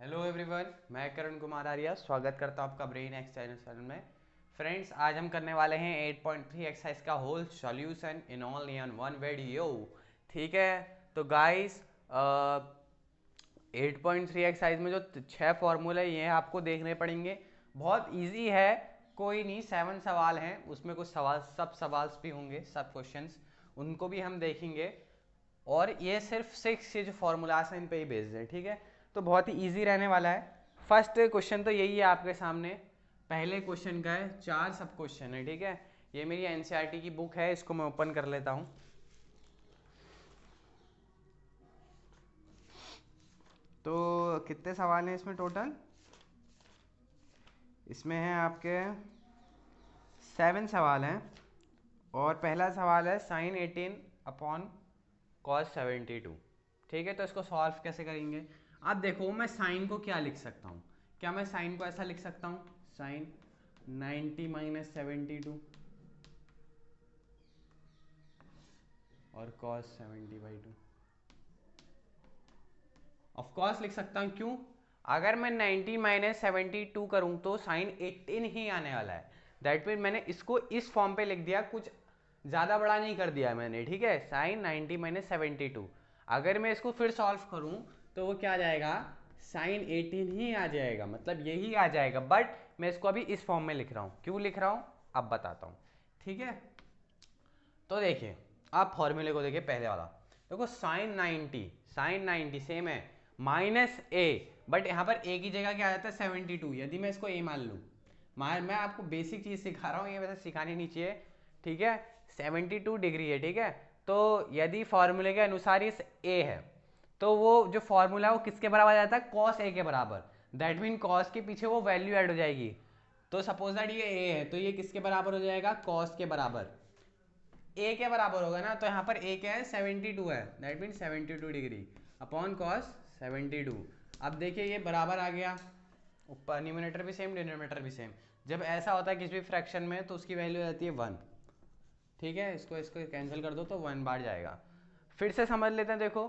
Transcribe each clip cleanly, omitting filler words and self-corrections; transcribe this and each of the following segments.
Hello everyone, मैं करण कुमार आर्या स्वागत करता हूं आपका ब्रेन एक्स चैनल में। फ्रेंड्स, आज हम करने वाले हैं 8.3 एक्सरसाइज का whole solution in only on one वीडियो। ठीक है, तो गाइस 8.3 एक्सरसाइज में जो 6 फॉर्मूले ये आपको देखने पड़ेंगे। बहुत इजी है, कोई नहीं, 7 सवाल हैं, उसमें कुछ सवाल सब सवाल भी होंगे, सब क्वेश्चंस उनको भी हम देखेंगे। और ये सिर्फ 6 ये जो फॉर्मूलाज हैं इन पे ही बेस्ड है। ठीक है, तो बहुत ही इजी रहने वाला है। फर्स्ट क्वेश्चन तो यही है आपके सामने, पहले क्वेश्चन का है, 4 सब क्वेश्चन है। ठीक है, ये मेरी एनसीईआरटी की बुक है, इसको मैं ओपन कर लेता हूँ। तो कितने सवाल हैं इसमें टोटल? इसमें है आपके 7 सवाल हैं। और पहला सवाल है साइन 18 अपॉन कॉस 72। ठीक है, तो इसको सॉल्व कैसे करेंगे? अब देखो, मैं साइन को क्या लिख सकता हूँ? क्या मैं साइन को ऐसा लिख सकता हूँ, साइन 90 माइनस 72 और कॉस 70/2? ऑफ कोर्स लिख सकता हूँ। क्यों? अगर मैं 90 माइनस 72 करूँ तो साइन 18 ही आने वाला है। दैट मीन मैंने इसको इस फॉर्म पे लिख दिया, कुछ ज़्यादा बड़ा नहीं कर दिया मैंने। ठीक है, साइन 90 माइनस 72। अगर मैं इसको फिर सॉल्व करूँ तो वो क्या आ जाएगा, साइन 18 ही आ जाएगा, मतलब यही आ जाएगा। बट मैं इसको अभी इस फॉर्म में लिख रहा हूँ। क्यों लिख रहा हूँ अब बताता हूँ। ठीक है, तो देखिए, आप फॉर्मूले को देखिए, पहले वाला देखो, साइन 90 सेम है, माइनस ए, बट यहाँ पर ए की जगह क्या आ जाता है 72। यदि मैं इसको ए मान लूँ, मैं आपको बेसिक चीज़ सिखा रहा हूँ, ये वैसे सिखानी नहीं चाहिए। ठीक है, 72 डिग्री है। ठीक है, तो यदि फॉर्मूले के अनुसार ये ए है, तो वो जो फॉर्मूला है वो किसके बराबर आ जाता है, कॉस ए के बराबर। दैट मीन कॉस के पीछे वो वैल्यू ऐड हो जाएगी। तो सपोज दैट ये ए है, तो ये किसके बराबर हो जाएगा, कॉस के बराबर। ए के बराबर होगा ना, तो यहाँ पर ए क्या है, 72 है। That mean 72 degree upon cos 72। अब देखिए ये बराबर आ गया, ऊपर न्यूमरेटर भी सेम डिनोमिनेटर भी सेम। जब ऐसा होता है किसी भी फ्रैक्शन में तो उसकी वैल्यू आती है 1। ठीक है, इसको इसको कैंसिल कर दो तो 1 बार जाएगा। फिर से समझ लेते हैं। देखो,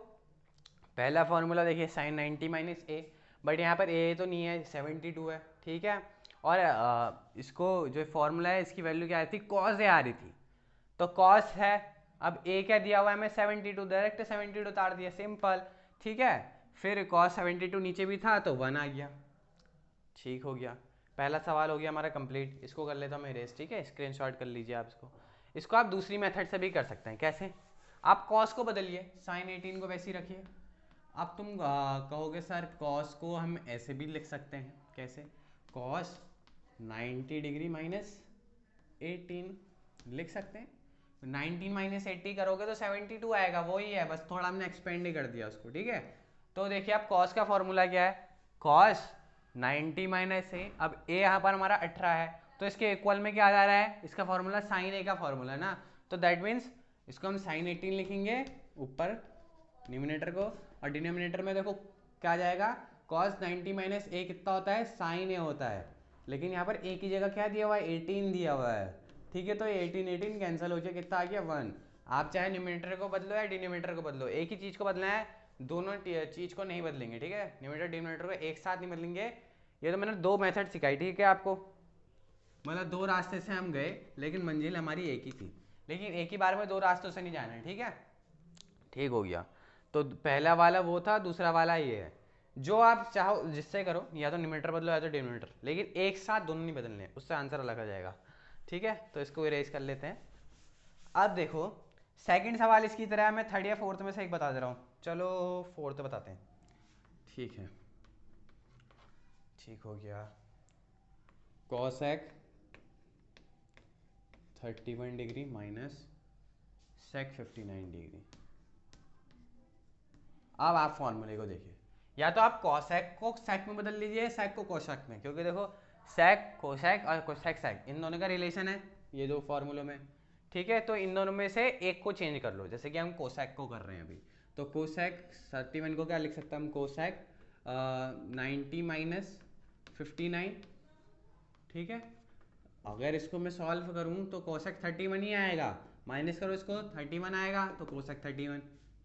पहला फॉर्मूला देखिए, साइन 90 माइनस ए, बट यहाँ पर ए तो नहीं है, 72 है। ठीक है, और इसको जो फॉर्मूला है इसकी वैल्यू क्या आ रही थी, कॉस ए आ रही थी, तो कॉस है। अब ए क्या दिया हुआ है, मैं 72, डायरेक्ट 72 उतार दिया, सिंपल। ठीक है, फिर कॉस 72 नीचे भी था तो 1 आ गया। ठीक हो गया, पहला सवाल हो गया हमारा कंप्लीट। इसको कर लेता हूँ मैं रेस। ठीक है, स्क्रीनशॉट कर लीजिए आप इसको आप दूसरी मेथड से भी कर सकते हैं। कैसे? आप कॉस को बदलिए, साइन 18 को वैसे ही रखिए। अब तुम कहोगे सर कॉस को हम ऐसे भी लिख सकते हैं। कैसे? कॉस 90 डिग्री माइनस 18 लिख सकते हैं। 19 माइनस 80 करोगे तो 72 आएगा, वही है, बस थोड़ा हमने एक्सपेंड ही कर दिया उसको। ठीक है, तो देखिए आप कॉस का फॉर्मूला क्या है, कॉस 90 माइनस ए। अब ए यहाँ पर हमारा 18 है, तो इसके इक्वल में क्या आ जा रहा है, इसका फॉर्मूला साइन ए का फॉर्मूला ना, तो दैट मीन्स इसको हम साइन 18 लिखेंगे ऊपर न्यूमिनेटर को, और डिनोमिनेटर में देखो क्या आ जाएगा, कॉस 90 माइनस ए कितना होता है, साइन ए होता है। लेकिन यहाँ पर ए की जगह क्या दिया हुआ है, 18 दिया हुआ है। ठीक है, तो 18 कैंसिल हो जाए, कितना आ गया, 1। आप चाहे न्यूमिनेटर को बदलो या डिनोमिनेटर को बदलो, एक ही चीज़ को बदलना है, दोनों चीज़ को नहीं बदलेंगे। ठीक है, न्यूमिनेटर डिनोमिनेटर को एक साथ नहीं बदलेंगे। ये तो मैंने 2 मेथड सिखाई, ठीक है आपको, मतलब 2 रास्ते से हम गए, लेकिन मंजिल हमारी एक ही थी। लेकिन एक ही बार में 2 रास्तों से नहीं जाना है। ठीक है, ठीक हो गया। तो पहला वाला वो था, दूसरा वाला ये है। जो आप चाहो जिससे करो, या तो न्यूमरेटर बदलो या तो डिनोमिनेटर, लेकिन एक साथ दोनों नहीं बदलने, उससे आंसर अलग आ जाएगा। ठीक है, तो इसको इरेज कर लेते हैं। अब देखो, सेकंड सवाल इसकी तरह है, मैं थर्ड या फोर्थ में से एक बता दे रहा हूँ। चलो फोर्थ बताते हैं। ठीक है, ठीक हो गया। Cosec 31 degree minus sec 59 degree. अब आप फॉर्मूले को देखिए, या तो आप कॉसेक को सेक में बदल लीजिए, सेक को कोसेक में, क्योंकि देखो सेक कोसेक और कोसेक सेक इन दोनों का रिलेशन है ये दो फॉर्मूलों में। ठीक है, तो इन दोनों में से एक को चेंज कर लो, जैसे कि हम कोसेक को कर रहे हैं अभी। तो कोसेक 31 को क्या लिख सकते हैं हम, कोसेक 90 माइनस 59। ठीक है, अगर इसको मैं सॉल्व करूं तो कोसेक 31 ही आएगा, माइनस करो इसको 31 आएगा, तो कोसेक 31।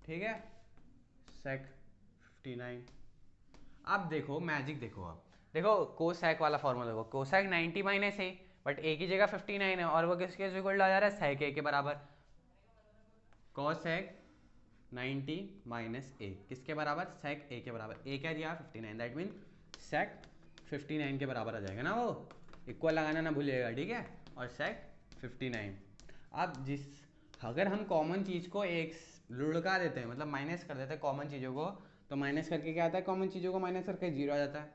ठीक है, सेक 59। अब देखो मैजिक, देखो अब देखो कोसैक वाला फॉर्मूला देखो, कोसैक 90 माइनस ए, बट ए की जगह 59 है और वो किसके इक्वल आ जा रहा है, सेक ए के बराबर। कोसैक 90 माइनस ए किसके बराबर, सेक ए के बराबर। ए क्या दिया 59, दैट मीन सेक 59 के बराबर आ जाएगा ना, वो इक्वल लगाना ना भूलिएगा, ठीक है। और सेक 59। अब अगर हम कॉमन चीज़ को एक लुढ़का देते हैं, मतलब माइनस कर देते हैं कॉमन चीज़ों को, तो माइनस करके क्या आता है, कॉमन चीज़ों को माइनस करके जीरो आ जाता है।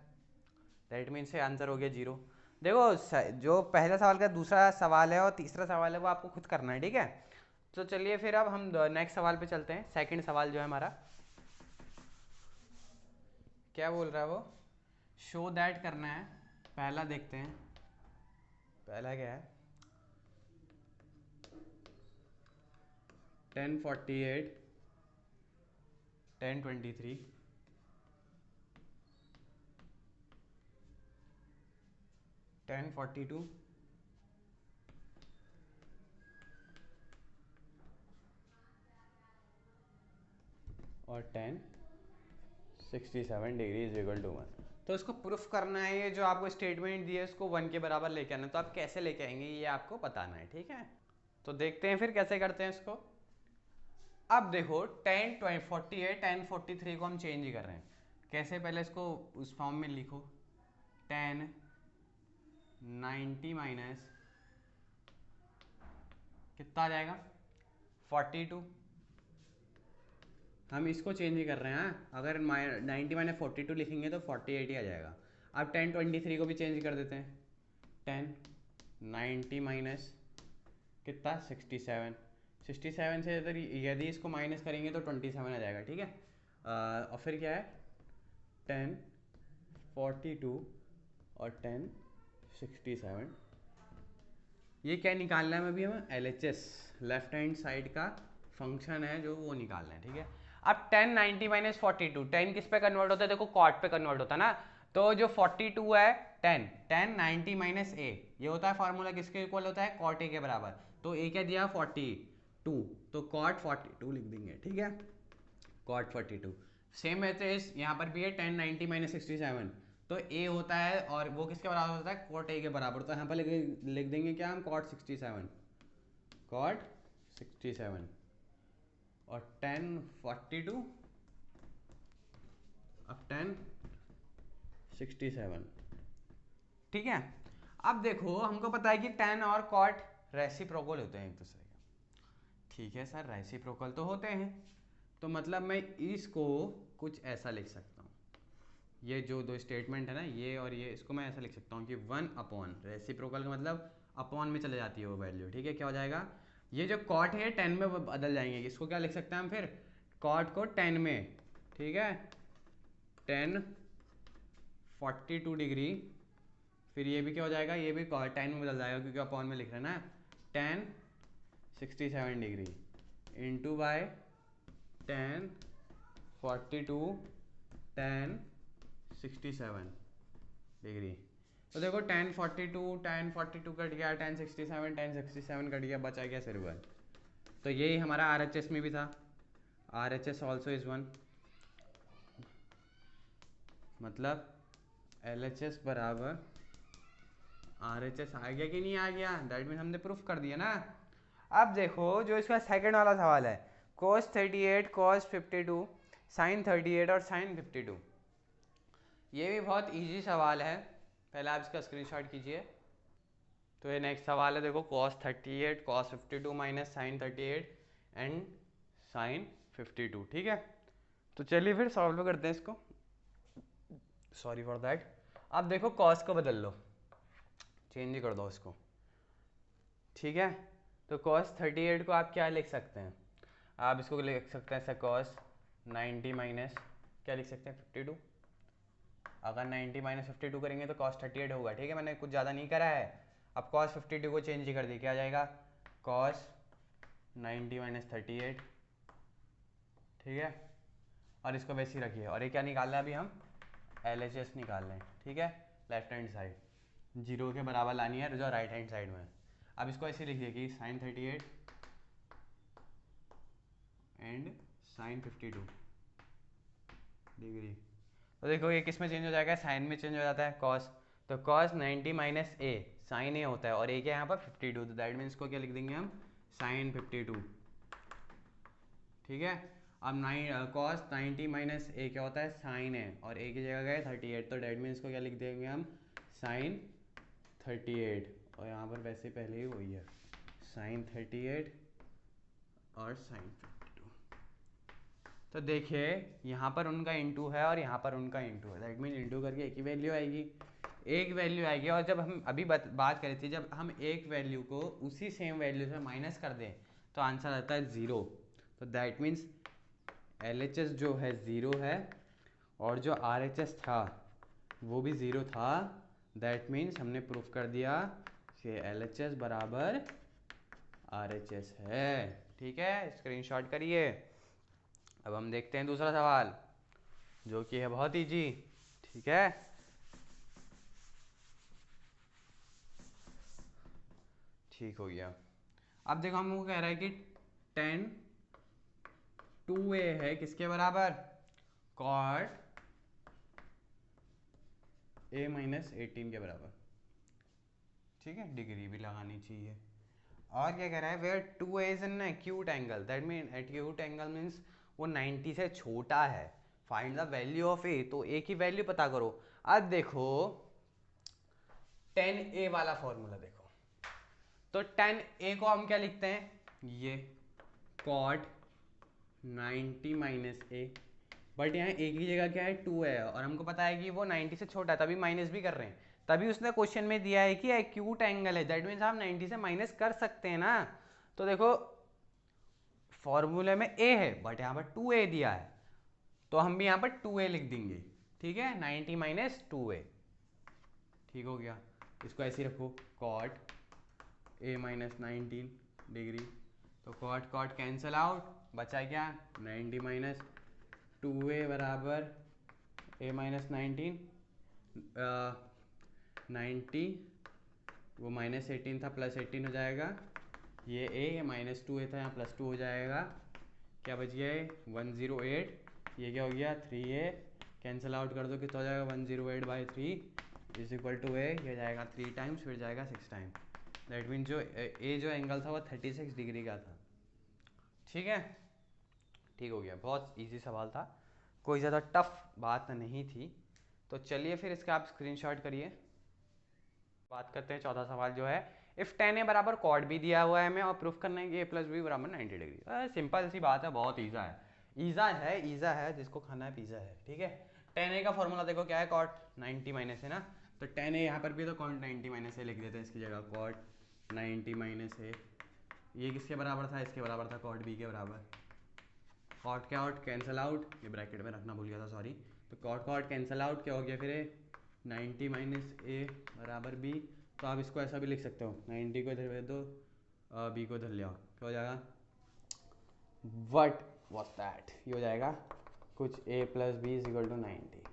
दैट मीन से आंसर हो गया जीरो। देखो जो पहला सवाल का दूसरा सवाल है और तीसरा सवाल है वो आपको खुद करना है, ठीक है। तो चलिए फिर अब हम नेक्स्ट सवाल पे चलते हैं। सेकंड सवाल जो है हमारा, क्या बोल रहा है वो, शो दैट करना है। पहला देखते हैं, पहला क्या है, 1048 1023 1042 और 1067 डिग्री इज इक्वल टू 1। तो इसको प्रूफ करना है, ये जो आपको स्टेटमेंट दिए उसको 1 के बराबर लेके आना है। तो आप कैसे लेके आएंगे ये आपको बताना है, ठीक है। तो देखते हैं फिर कैसे करते हैं इसको। अब देखो 1048 1043 को हम चेंज ही कर रहे हैं। कैसे, पहले इसको उस फॉर्म में लिखो, 1090 माइनस कितना आ जाएगा 42। हम इसको चेंज ही कर रहे हैं, अगर 90 माइनस 42 लिखेंगे तो 48 ही आ जाएगा। अब 1023 को भी चेंज कर देते हैं, 1090 माइनस कितना 67। 67 से यदि इसको माइनस करेंगे तो 27 आ जाएगा, ठीक है। और फिर क्या है 1042 और 1067, ये क्या निकालना है अभी हमें, LHS लेफ्ट हैंड साइड का फंक्शन है जो वो निकालना है, ठीक है। अब 1090 माइनस 42, 10 किस पे कन्वर्ट होता है, देखो कॉट पे कन्वर्ट होता है ना। तो जो 42 है 1090 माइनस ए, ये होता है फॉर्मूला किसके इक्वल होता है, कॉट ए के बराबर। तो ए क्या दिया 42, तो कॉट 42 लिख देंगे, ठीक है, कॉट 42। सेम मैथड यहाँ पर भी है 1090 माइनस 67, तो ए होता है और वो किसके बराबर होता है, कॉट ए के बराबर। तो यहाँ पर लिख देंगे क्या हम, कॉट 67, कॉट 67 और 1042 अब 1067, ठीक है। अब देखो हमको पता है कि 10 और कॉट रेसिप्रोकल होते हैं एक दूसरे के, ठीक है सर, रेसिप्रोकल तो होते हैं। तो मतलब मैं इसको कुछ ऐसा लिख सकता हूँ, ये जो दो स्टेटमेंट है ना, ये और ये, इसको मैं ऐसा लिख सकता हूँ कि 1 अपॉन, रेसिप्रोकल का मतलब अपॉन में चले जाती है वो वैल्यू, ठीक है। क्या हो जाएगा, ये जो कॉट है 10 में बदल जाएंगे, इसको क्या लिख सकते हैं हम फिर, कॉट को 10 में, ठीक है, 1042 डिग्री, फिर ये भी क्या हो जाएगा, ये भी 10 में बदल जाएगा क्योंकि अपॉन में लिख रहे हैं ना, 1067 डिग्री इंटू बाय 1042 1067 डिग्री। तो देखो 1042 कट गया, 1067 कट गया, बचा गया सिर्फ 1। तो यही हमारा RHS में भी था, RHS ऑल्सो इज 1, मतलब LHS बराबर RHS आ गया कि नहीं आ गया, दैट मीन हमने प्रूफ कर दिया ना। अब देखो जो इसका सेकंड वाला सवाल है, cos 38 cos 52 sin 38 और sin 52, ये भी बहुत इजी सवाल है, पहले आप इसका स्क्रीनशॉट कीजिए। तो ये नेक्स्ट सवाल है, देखो cos 38 cos 52 minus sin 38 and sin 52, ठीक है। तो चलिए फिर सॉल्व करते हैं इसको, सॉरी फॉर दैट। अब देखो cos को बदल लो, चेंज कर दो इसको, ठीक है। तो cos 38 को आप क्या लिख सकते हैं, आप इसको लिख सकते हैं cos 90 माइनस क्या लिख सकते हैं 52। अगर 90 माइनस 52 करेंगे तो cos 38 होगा, ठीक है, मैंने कुछ ज़्यादा नहीं करा है। अब cos 52 को चेंज ही कर दी, क्या आ जाएगा cos 90 माइनस 38, ठीक है। और इसको वैसे ही रखिए, और ये क्या निकालना है अभी हम, LHS निकाल रहे हैं, ठीक है। लेफ्ट हैंड साइड जीरो के बराबर लानी है जो राइट हैंड साइड में है। अब इसको ऐसे लिखिए कि sin 38 एंड sin 52 डिग्री, तो देखो ये किस में चेंज हो जाएगा, साइन में चेंज हो जाता है, कॉस। तो कॉस 90 माइनस ए, साइन ए होता है, और ए क्या है यहाँ पर 52, तो दैट मीन्स को क्या लिख देंगे हम, साइन 52। ठीक है, अब कॉस 90 माइनस ए क्या होता है, साइन है, और ए की जगह गए 38, तो दैट मीन्स को क्या लिख देंगे हम, साइन 38, और यहाँ पर वैसे पहले ही वही है, साइन 38 और साइन 52। तो देखिए यहाँ पर उनका इंटू है और यहाँ पर उनका इंटू है, दैट मीन इंटू करके एक ही वैल्यू आएगी, एक वैल्यू आएगी। और जब हम अभी बात करी थी, जब हम एक वैल्यू को उसी सेम वैल्यू से माइनस कर दें तो आंसर आता है 0। तो दैट मीन्स LHS जो है 0 है, और जो RHS था वो भी 0 था। दैट मीन्स हमने प्रूफ कर दिया कि LHS बराबर RHS है। ठीक है, स्क्रीनशॉट करिए। अब हम देखते हैं दूसरा सवाल, जो कि है बहुत इजी। ठीक है, ठीक हो गया। अब देखो हमको कह रहा है कि 10 2a है किसके बराबर, कॉट a माइनस 18 के बराबर। ठीक है, डिग्री भी लगानी चाहिए। और क्या कह रहा है, where 2a is in acute angle, that mean acute angle means वो 90 से छोटा है। Find the value of a, तो a की वैल्यू पता करो। अब देखो 10a वाला फॉर्मूला देखो, तो 10a को हम क्या लिखते हैं, ये कॉट 90 माइनस ए, बट यहाँ ए की जगह क्या है 2 है, और हमको पता है कि वो 90 से छोटा है, तभी माइनस भी कर रहे हैं, तभी उसने क्वेश्चन में दिया है कि एक्यूट एंगल है, दैट मीन्स आप 90 से माइनस कर सकते हैं ना। तो देखो फॉर्मूले में ए है बट यहाँ पर 2a दिया है, तो हम भी यहाँ पर 2a लिख देंगे। ठीक है, 90 माइनस 2a। ठीक हो गया, इसको ऐसे ही रखो, कॉट a माइनस 19 डिग्री, तो कॉट कॉट कैंसल आउट, बचा क्या 90 माइनस 2a बराबर a माइनस 19, 90 वो माइनस 18 था, प्लस 18 हो जाएगा, ये a माइनस 2a था, यहाँ प्लस 2 हो जाएगा, क्या बच गया है 108, ये क्या हो गया 3a, कैंसिल आउट कर दो कितना हो जाएगा 108/3 इज इक्वल टू a, ये जाएगा 3 टाइम्स, फिर जाएगा 6 टाइम्स, दैट मीन जो a जो एंगल था वो 36 डिग्री का था। ठीक है, ठीक हो गया, बहुत इजी सवाल था, कोई ज़्यादा टफ बात नहीं थी। तो चलिए फिर इसका आप स्क्रीनशॉट करिए। बात करते हैं चौथा सवाल जो है, इफ 10a बराबर कॉड भी दिया हुआ है हमें, और प्रूफ करना है कि a प्लस बी बराबर 90 डिग्री। सिंपल सी बात है, बहुत ईजा है जिसको खाना है पिज़्ज़ा है। ठीक है, 10a का फॉर्मूला देखो क्या है, कॉट 90 माइनस है ना, तो 10a यहाँ पर भी तो कॉट 90 माइनस ए लिख देते हैं इसकी जगह, कॉट 90 माइनस ए, ये किसके बराबर था, इसके बराबर था कॉट बी के बराबर, कॉट के आउट कैंसल आउट, ये ब्रैकेट में रखना भूल गया था सॉरी, तो कॉट कॉट कैंसल आउट, क्या हो गया फिर 90 माइनस ए बराबर बी, तो आप इसको ऐसा भी लिख सकते हो, 90 को इधर भेज दो, बी को इधर ले आओ, क्या हो जाएगा, वट वॉज दैट, ये हो जाएगा कुछ a plus b is equal to 90,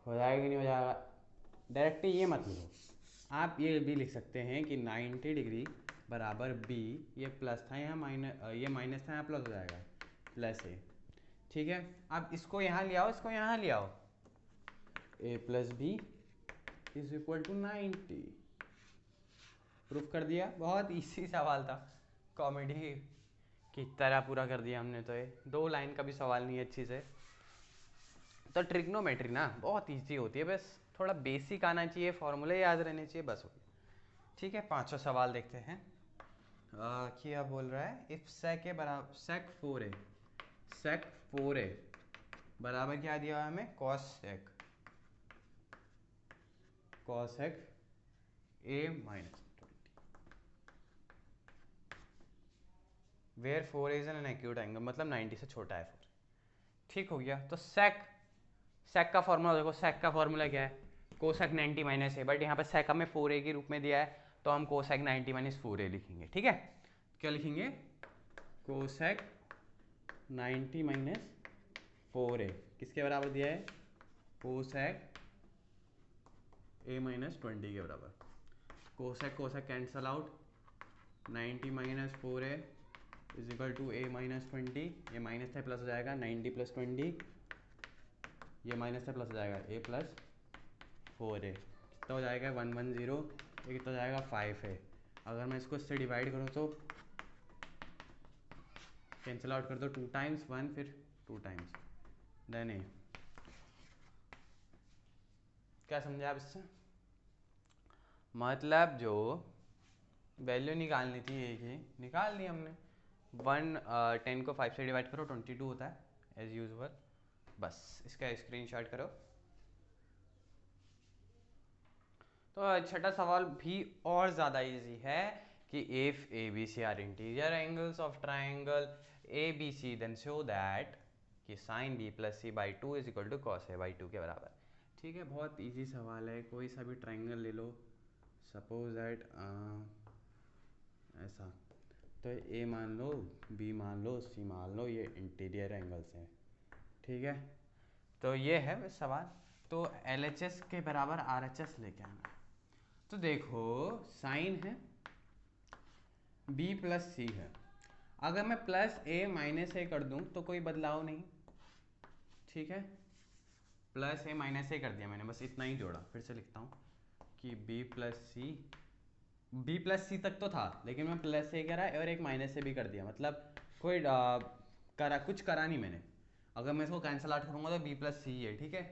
हो जाएगा कि नहीं हो जाएगा, डायरेक्टली ये मत लिखो, आप ये भी लिख सकते हैं कि 90 डिग्री बराबर b, ये प्लस था यहाँ माइनस, ये माइनस था यहाँ प्लस हो जाएगा प्लस a। ठीक है, अब इसको यहाँ ले आओ, इसको यहाँ ले आओ, a plus b is equal to 90, proof कर दिया। बहुत इजी सवाल था, कॉमेडी की तरह पूरा कर दिया हमने, तो ये 2 लाइन का भी सवाल नहीं है अच्छी से। तो ट्रिग्नोमेट्री ना बहुत इजी होती है, बस थोड़ा बेसिक आना चाहिए, फॉर्मूले याद रहने चाहिए, बस हो गया। ठीक है, 5वां सवाल देखते हैं। क्या बोल रहा है, इफ सेक ए बराबर सेक 4a बराबर क्या दिया हुआ है हमें, cos sec a minus 20, where 4 is an acute angle, मतलब 90 से छोटा है 4। ठीक हो गया, तो सेक का फॉर्मूला देखो, सेक का फॉर्मूला क्या है, कोसेक 90 माइनस ए, बट यहाँ पे सेक हमें 4a के रूप में दिया है, तो हम कोसेक 90 माइनस 4a लिखेंगे। ठीक है, क्या लिखेंगे, कोसेक 90 माइनस 4a किसके बराबर दिया है, कोसेक a माइनस 20 के बराबर, cosec cosec cancel out, 90 minus 4a is equal to a minus 20, ये माइनस है प्लस हो जाएगा 90 प्लस 20 ये माइनस से प्लस हो जाएगा, a प्लस 4a कितना हो जाएगा 110, ये कितना हो जाएगा 5a। अगर मैं इसको इससे डिवाइड करूँ तो कैंसिल आउट कर दो, 2 टाइम्स 1 फिर 2 टाइम्स देन a। क्या समझे आप इससे? मतलब जो वैल्यू निकालनी थी एक ही निकाल दी हमने। 10 को 5 से डिवाइड करो 22 होता है एज यूजुअल। बस इसका स्क्रीनशॉट करो। तो छठा सवाल भी और ज़्यादा इजी है कि if A B C are interior angles of triangle A B C then show that कि sine B plus C by 2 is equal to cos A by 2 के बराबर। ठीक है, बहुत इजी सवाल है। कोई सा भी ट्राइंगल ले लो, सपोज दैट ऐसा, तो ए मान लो, बी मान लो, सी मान लो, ये इंटीरियर एंगल्स हैं। ठीक है, तो ये है सवाल। तो एल एच एस के बराबर आर एच एस लेके आना। तो देखो साइन है, b प्लस सी है, अगर मैं प्लस a माइनस ए कर दूं तो कोई बदलाव नहीं। ठीक है, प्लस a माइनस ए कर दिया मैंने, बस इतना ही जोड़ा। फिर से लिखता हूँ कि b प्लस सी तक तो था, लेकिन मैं प्लस ए करा और एक माइनस ए भी कर दिया, मतलब कोई कुछ करा नहीं मैंने। अगर मैं इसको कैंसिल आउट करूँगा तो b प्लस सी है। ठीक है,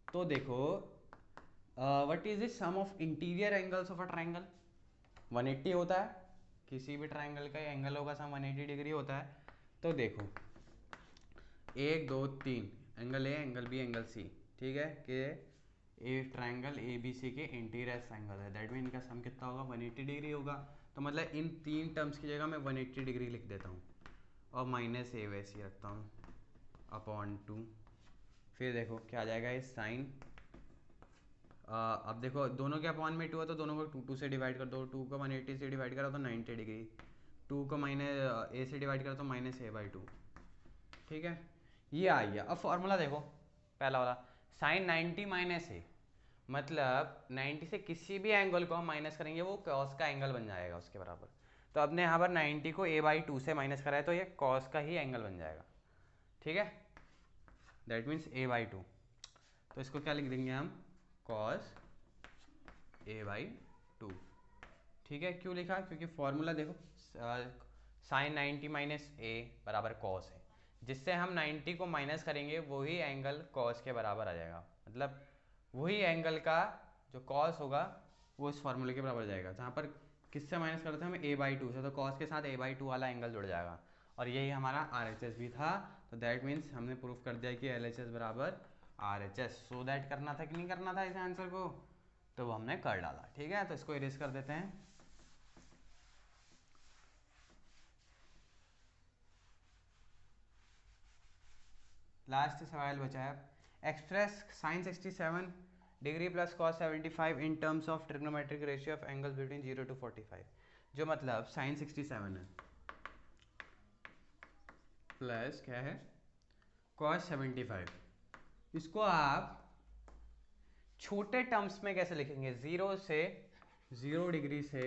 तो देखो what is the sum of interior angles of a triangle? 180 होता है, किसी भी ट्राइंगल का एंगल होगा सम 180 डिग्री होता है। तो देखो 1 2 3 angle A, angle B, angle C. ठीक है, कि a triangle A B C के इंटीरियर एंगल है, दैट मीन इनका सम कितना होगा 180 डिग्री होगा। तो मतलब इन तीन टर्म्स की जगह मैं 180 डिग्री लिख देता हूँ और माइनस ए वैसे ही रखता हूँ अपॉन 2। फिर देखो क्या आ जाएगा, ये साइन अब देखो दोनों के अपॉन में 2 है तो दोनों को 2 से डिवाइड कर दो। 2 को 180 से डिवाइड करा तो 90 डिग्री, 2 को माइनस ए से डिवाइड करा तो माइनस ए बाई 2। ठीक है, ये आ गया। अब फॉर्मूला देखो पहला वाला, साइन 90 माइनस ए, मतलब 90 से किसी भी एंगल को हम माइनस करेंगे वो कॉस का एंगल बन जाएगा उसके बराबर। तो अपने यहाँ पर 90 को a बाई 2 से माइनस करा है तो ये कॉस का ही एंगल बन जाएगा। ठीक है, दैट मीन्स a बाई 2। तो इसको क्या लिख देंगे हम, कॉस a बाई 2। ठीक है, क्यों लिखा, क्योंकि फॉर्मूला देखो साइन 90 माइनस ए बराबर कॉस है, जिससे हम 90 को माइनस करेंगे वही एंगल कॉस के बराबर आ जाएगा। मतलब वही एंगल का जो कॉस होगा वो इस फॉर्मूले के बराबर जाएगा। जहाँ पर किससे माइनस करते हैं हम a बाई 2 से, तो कॉस के साथ a बाई 2 वाला एंगल जुड़ जाएगा। और यही हमारा आर एच एस भी था। तो दैट मीन्स हमने प्रूफ कर दिया कि एल एच एस बराबर R H S. So that करना था कि नहीं करना था इस आंसर को, तो वो हमने कर डाला। ठीक है, तो इसको इरेज कर देते हैं। लास्ट सवाल बचा है, express sine 67 degree plus cos 75 in terms of trigonometric ratio of angles between 0 to 45। जो मतलब साइन 67 है प्लस क्या है कॉस 75, इसको आप छोटे टर्म्स में कैसे लिखेंगे, 0 डिग्री से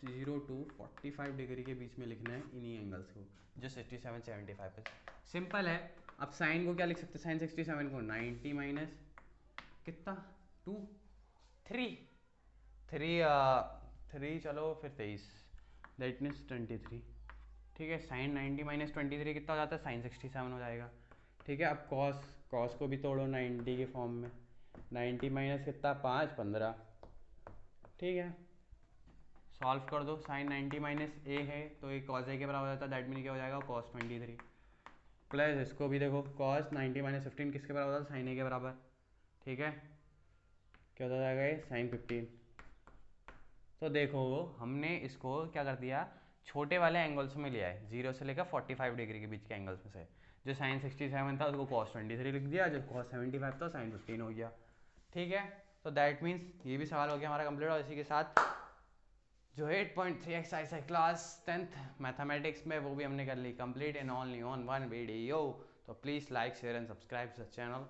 0 to 45 डिग्री के बीच में लिखना है इन्हीं एंगल्स को जो 67 75 पे। सिंपल है। अब साइन को क्या लिख सकते हैं, साइन 67 को 90 माइनस कितना 2 3 3 चलो फिर 23, दैट मीन्स 23। ठीक है, साइन 90 माइनस 23 कितना हो जाता है, साइन 67 हो जाएगा। ठीक है, अब कॉस को भी तोड़ो 90 के फॉर्म में, 90 माइनस कितना 5 15। ठीक है, सॉल्व कर दो, साइन 90 माइनस ए है तो ये कॉस ए के बराबर होता है, दैट मीन क्या हो जाएगा कॉस 23 प्लस इसको भी देखो कॉस 90 माइनस 15 किसके बराबर होता है, साइन ए के बराबर। ठीक है, क्या होता जाएगा ये साइन 15। तो देखो हमने इसको क्या कर दिया, छोटे वाले एंगल्स में लिया है, 0 से लेकर 45 डिग्री के बीच के एंगल्स में से। जो साइन 67 था उसको कॉस 23 लिख दिया, जो कॉस 75 था साइन 15 हो गया। ठीक है, तो दैट मीन्स ये भी सवाल हो गया हमारा कंप्लीट। और इसी के साथ जो 8.3 एक्सरसाइज है क्लास 10th मैथमेटिक्स में वो भी हमने कर ली complete in only on one video. तो please like share and subscribe the channel.